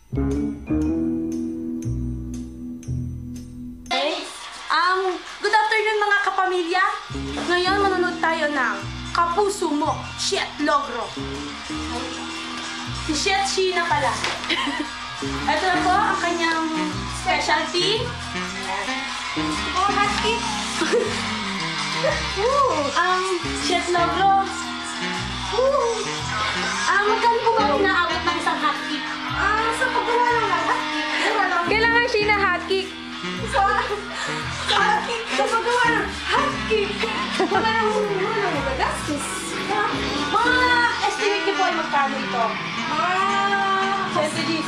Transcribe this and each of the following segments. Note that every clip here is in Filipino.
Good afternoon mga kapamilya. Ngayon manonood tayo ng Kapuso Mo, Shet Logro. Si Shet Sheena pala. Ito na po ang kanyang specialty. Oh, hot cake. Ang Shet Logro. Magkano po ba inaabot ng isang hot cake? Sa paggawa lang ng hot cake. Kailangan Sheena hot cake. Sa paggawa ng hot cake. Wala nang magagastos. Mga estimate niyo po ay magkano ito? Mga 100.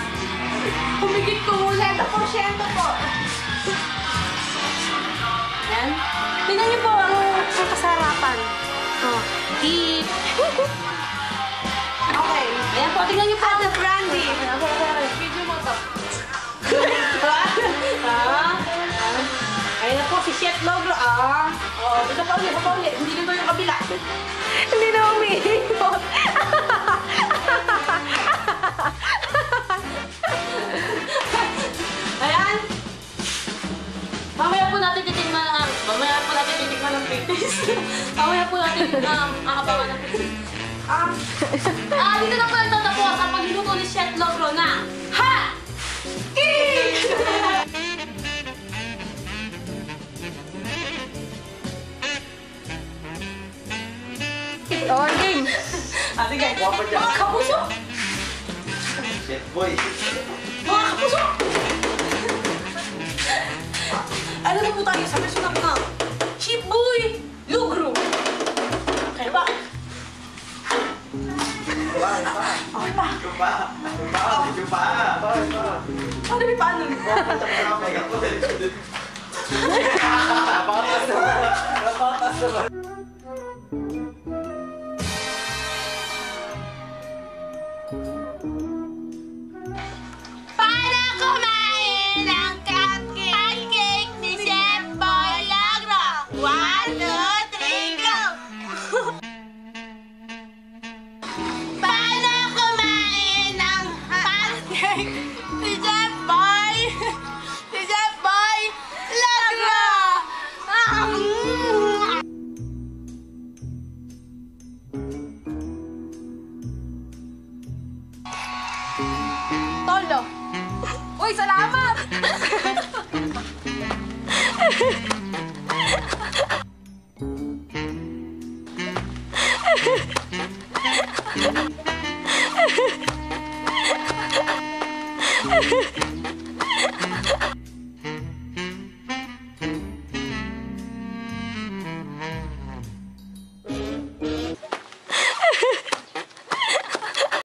Humigit ko muna. 100% po. Yan. Tingnan niyo po ang kasarapan. Deep. Okay. Ayan po, tingnan niyo po ang brandy. Video mo to. Ayan na po si Shet Logro. Ito pa ulit. Hindi nito yung kabila. Hindi na umiikot. Ayan. Mamaya po natin titignan ang pre-taste. Mamaya po natin aabangan ng pre-taste. Dito na po nagtatapos ang pagluluto ni Shet Logro na Ha! Cake! Game. Sige. Mga kapuso! Chef boy. Mga kapuso! Ano na po tayo sa personal na Chef Boy Logro. Okay ba? Paano may paano? Para kumain ng cupcake ni Chef Boy Logro. 1, 2, 3, go! Paano kumain ng pancake ni Chef Boy Logro? Tolo. Uy, salamat!